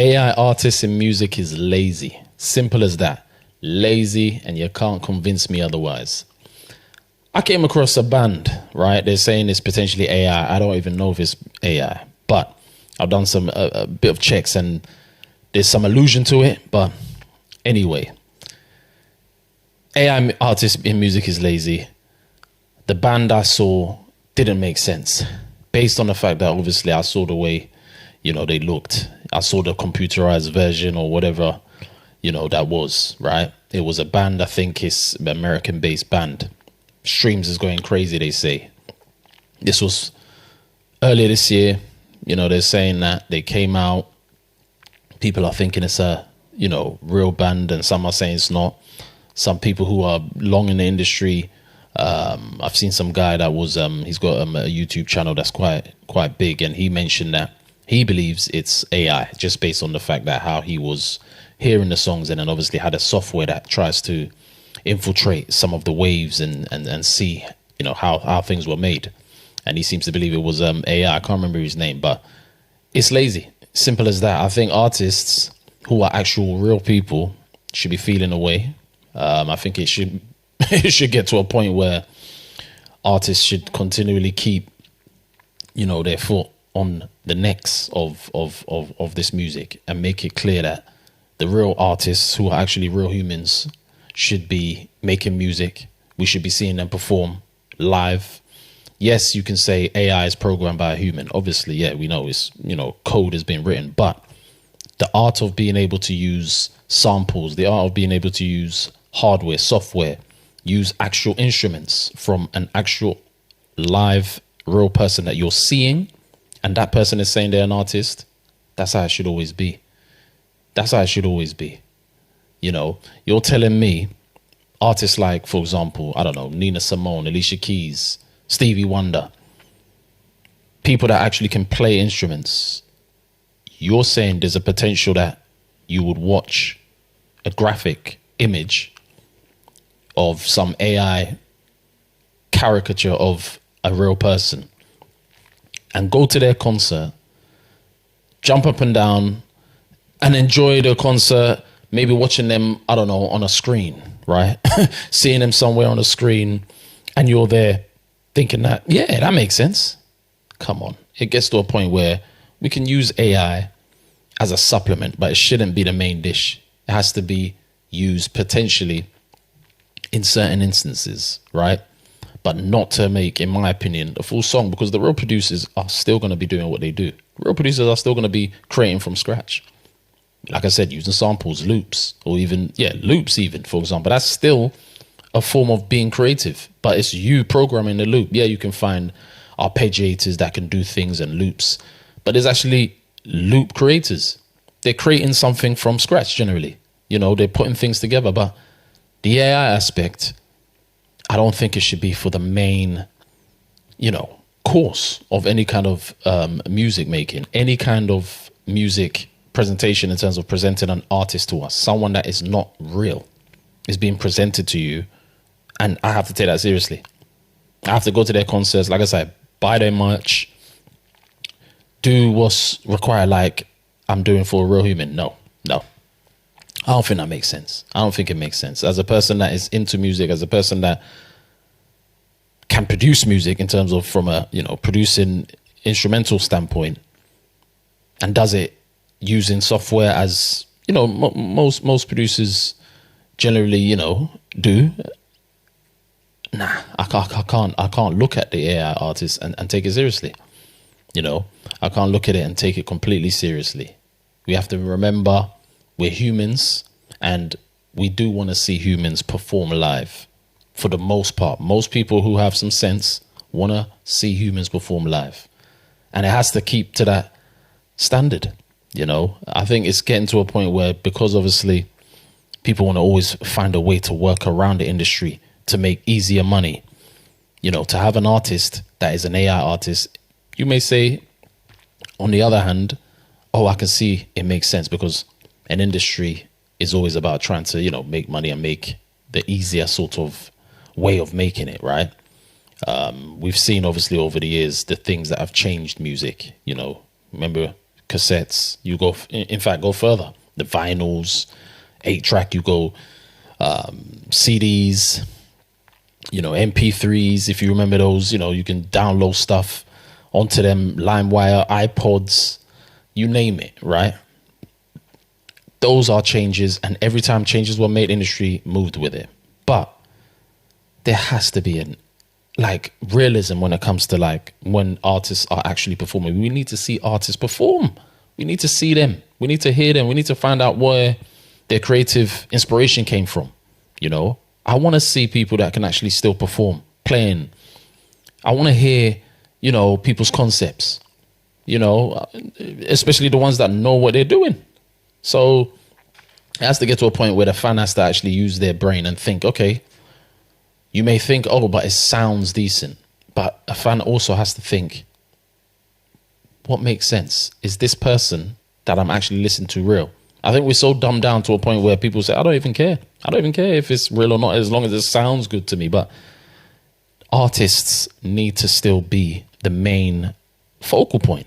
AI artists in music is lazy. Simple as that. Lazy, and you can't convince me otherwise. I came across a band, right? They're saying it's potentially AI. I don't even know if it's AI, but I've done some a bit of checks and there's some allusion to it. But anyway, AI artists in music is lazy. The band I saw didn't make sense based on the fact that obviously I saw the way, they looked. I saw the computerized version or whatever, that was, right? It was a band, I think it's an American-based band. Streams is going crazy, they say. This was earlier this year. They're saying that they came out. People are thinking it's a, real band, and some are saying it's not. Some people who are long in the industry, I've seen some guy that was, he's got a YouTube channel that's quite big, and he mentioned that he believes it's AI, just based on the fact that how he was hearing the songs, and then obviously had a software that tries to infiltrate some of the waves and see how things were made, and he seems to believe it was AI. I can't remember his name, but it's lazy. Simple as that. I think artists who are actual real people should be feeling away. I think it should it should get to a point where artists should continually keep their foot on the necks of this music, and make it clear that the real artists who are actually real humans should be making music. We should be seeing them perform live. Yes, you can say AI is programmed by a human. Obviously, yeah, we know it's, code has been written, but the art of being able to use samples, the art of being able to use hardware, software, use actual instruments from an actual live real person that you're seeing, and that person is saying they're an artist. That's how it should always be. That's how it should always be. You're telling me artists like, for example, I don't know, Nina Simone, Alicia Keys, Stevie Wonder, people that actually can play instruments. You're saying there's a potential that you would watch a graphic image of some AI caricature of a real person and go to their concert, jump up and down and enjoy the concert, maybe watching them, I don't know, on a screen, right? Seeing them somewhere on a screen, and you're there thinking that, yeah, that makes sense. Come on. It gets to a point where we can use AI as a supplement, but it shouldn't be the main dish. It has to be used potentially in certain instances, right? But not to make, in my opinion, a full song, because the real producers are still going to be doing what they do. Real producers are still going to be creating from scratch. Like I said, using samples, loops, or even, loops even, for example. That's still a form of being creative, but it's you programming the loop. Yeah, you can find arpeggiators that can do things and loops, but there's actually loop creators. They're creating something from scratch generally. They're putting things together, but the AI aspect, I don't think it should be for the main, course of any kind of music making, any kind of music presentation in terms of presenting an artist to us. Someone that is not real is being presented to you, and I have to take that seriously. I have to go to their concerts, like I said, buy their merch, do what's required like I'm doing for a real human. No. I don't think that makes sense. I don't think it makes sense. As a person that is into music, as a person that can produce music in terms of from a, producing instrumental standpoint, and does it using software as, most producers generally, do. Nah, I can't look at the AI artist and take it seriously. I can't look at it and take it completely seriously. We have to remember we're humans, and we do want to see humans perform live for the most part. Most people who have some sense want to see humans perform live, and it has to keep to that standard. I think it's getting to a point where, because obviously people want to always find a way to work around the industry to make easier money, to have an artist that is an AI artist, you may say, on the other hand, oh, I can see it makes sense, because an industry is always about trying to, make money and make the easier sort of way of making it, right? We've seen obviously over the years the things that have changed music. Remember cassettes, you go, in fact, go further. The vinyls, 8-track, you go CDs, MP3s, if you remember those, you can download stuff onto them, LimeWire, iPods, you name it, right? Those are changes, and every time changes were made, industry moved with it. But there has to be realism when it comes to when artists are actually performing. We need to see artists perform. We need to see them. We need to hear them. We need to find out where their creative inspiration came from. I want to see people that can actually still perform, playing. I want to hear, people's concepts, especially the ones that know what they're doing. So it has to get to a point where the fan has to actually use their brain and think, okay, you may think, oh, but it sounds decent. But a fan also has to think, what makes sense? Is this person that I'm actually listening to real? I think we're so dumbed down to a point where people say, I don't even care. I don't even care if it's real or not, as long as it sounds good to me. But artists need to still be the main focal point.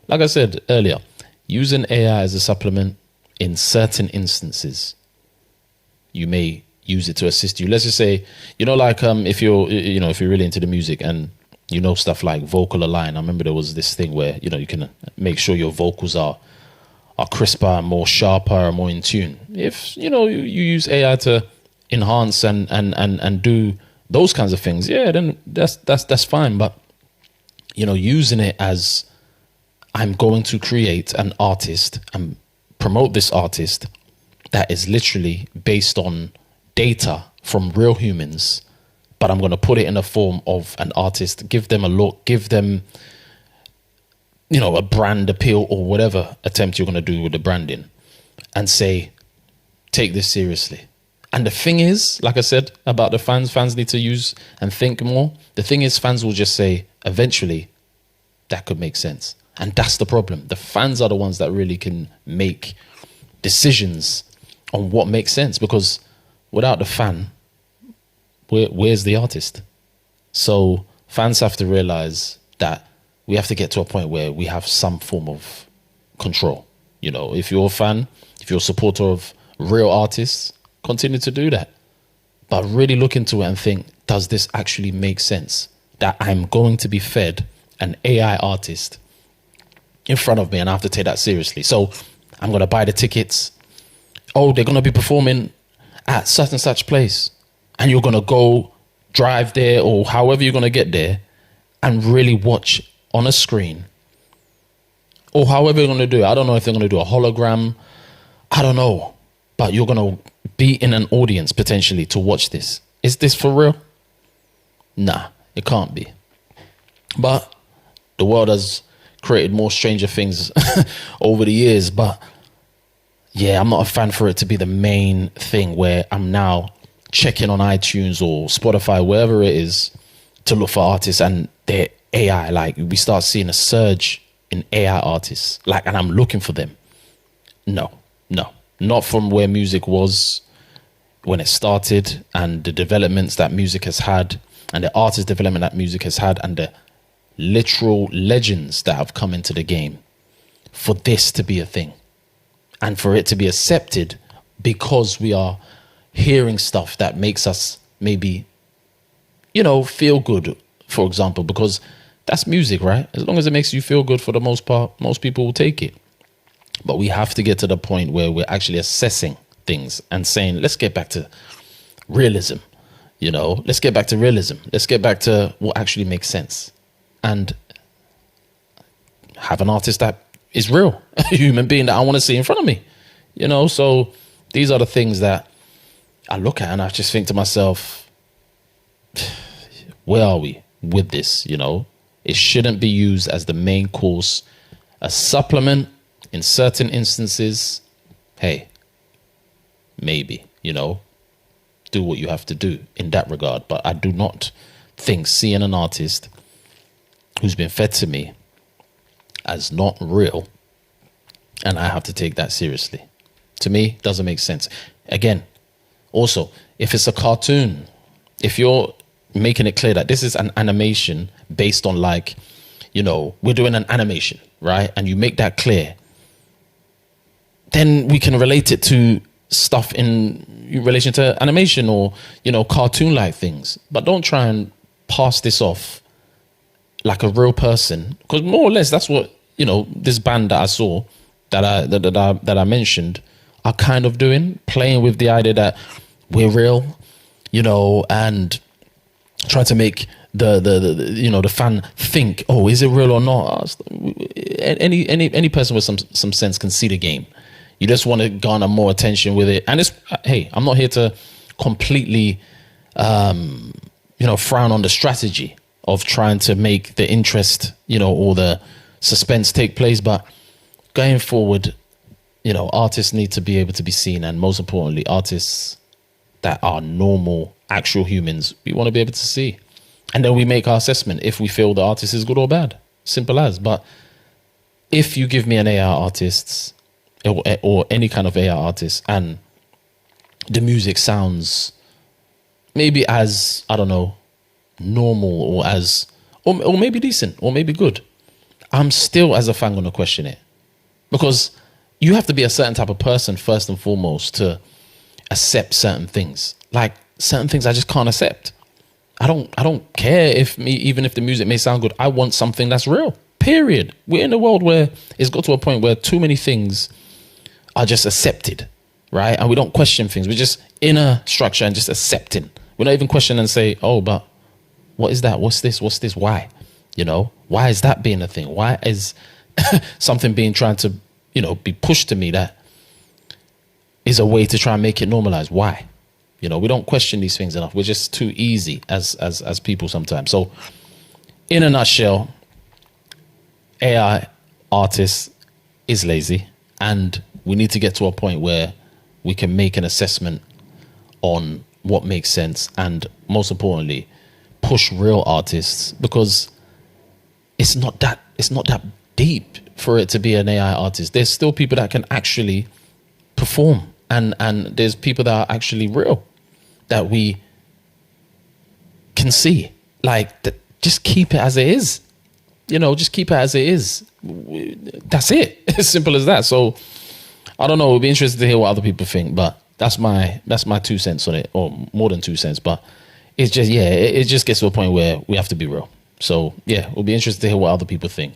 Like I said earlier, using AI as a supplement in certain instances, you may use it to assist you. Let's just say, if you're really into the music and stuff like vocal align. I remember there was this thing where, you can make sure your vocals are crisper, more sharper, and more in tune. If, you use AI to enhance and do those kinds of things, yeah, then that's fine. But, using it as, I'm going to create an artist and promote this artist that is literally based on data from real humans, but I'm going to put it in the form of an artist, give them a look, give them, a brand appeal or whatever attempt you're going to do with the branding, and say, take this seriously. And the thing is, like I said about the fans need to use and think more. The thing is, fans will just say, eventually, that could make sense. And that's the problem. The fans are the ones that really can make decisions on what makes sense, because without the fan, where's the artist? So fans have to realize that we have to get to a point where we have some form of control. If you're a fan, if you're a supporter of real artists, continue to do that. But really look into it and think, does this actually make sense? That I'm going to be fed an AI artist in front of me, and I have to take that seriously. So I'm going to buy the tickets. Oh, they're going to be performing at such and such place, and you're going to go drive there, or however you're going to get there, and really watch on a screen, or however you're going to do it. I don't know if they're going to do a hologram. I don't know. But you're going to be in an audience potentially to watch this. Is this for real? Nah, it can't be. But the world has created more stranger things over the years. But yeah, I'm not a fan for it to be the main thing where I'm now checking on iTunes or Spotify, wherever it is, to look for artists and their AI. We start seeing a surge in AI artists, and I'm looking for them. No, not from where music was when it started, and the developments that music has had, and the artist development that music has had, and the literal legends that have come into the game, for this to be a thing and for it to be accepted, because we are hearing stuff that makes us maybe, feel good, for example, because that's music, right? As long as it makes you feel good, for the most part, most people will take it. But we have to get to the point where we're actually assessing things and saying, let's get back to realism. Let's get back to realism. Let's get back to what actually makes sense, and have an artist that is real, a human being that I want to see in front of me. So these are the things that I look at, and I just think to myself, where are we with this? It shouldn't be used as the main course. A supplement in certain instances, hey, maybe, do what you have to do in that regard. But I do not think seeing an artist who's been fed to me as not real, and I have to take that seriously, to me, doesn't make sense. Again, also, if it's a cartoon, if you're making it clear that this is an animation based on you know, we're doing an animation, right? And you make that clear, then we can relate it to stuff in relation to animation or, you know, cartoon-like things. But don't try and pass this off like a real person, because more or less that's what, you know, this band that I saw, that I mentioned, are kind of doing, playing with the idea that we're real, you know, and try to make the you know, the fan think, oh, is it real or not? Any person with some sense can see the game. You just want to garner more attention with it. And it's, hey, I'm not here to completely, you know, frown on the strategy of trying to make the interest, you know, or the suspense take place. But going forward, you know, artists need to be able to be seen. And most importantly, artists that are normal, actual humans, we want to be able to see. And then we make our assessment if we feel the artist is good or bad. Simple as. But if you give me an AI artist, or any kind of AI artist, and the music sounds maybe as, I don't know, normal, or as, or maybe decent, or maybe good, I'm still, as a fan, going to question it. Because you have to be a certain type of person first and foremost to accept certain things. Like certain things I just can't accept. I don't care even if the music may sound good. I want something that's real. Period. We're in a world where it's got to a point where too many things are just accepted, right? And we don't question things. We're just in a structure and just accepting. We're not even questioning and say, oh, but what is that? What's this? What's this? Why? You know, why is that being a thing? Why is something being trying to, you know, be pushed to me that is a way to try and make it normalized? Why? You know, we don't question these things enough. We're just too easy as people sometimes. So in a nutshell, AI artists is lazy, and we need to get to a point where we can make an assessment on what makes sense, and most importantly, push real artists, because it's not that deep for it to be an AI artist. There's still people that can actually perform, and there's people that are actually real that we can see. Like, just keep it as it is. You know, just keep it as it is. That's it. As simple as that. So I don't know. It'll be interesting to hear what other people think, but that's my 2 cents on it, or more than 2 cents. But it's just, yeah, it just gets to a point where we have to be real. So yeah, it'll be interesting to hear what other people think.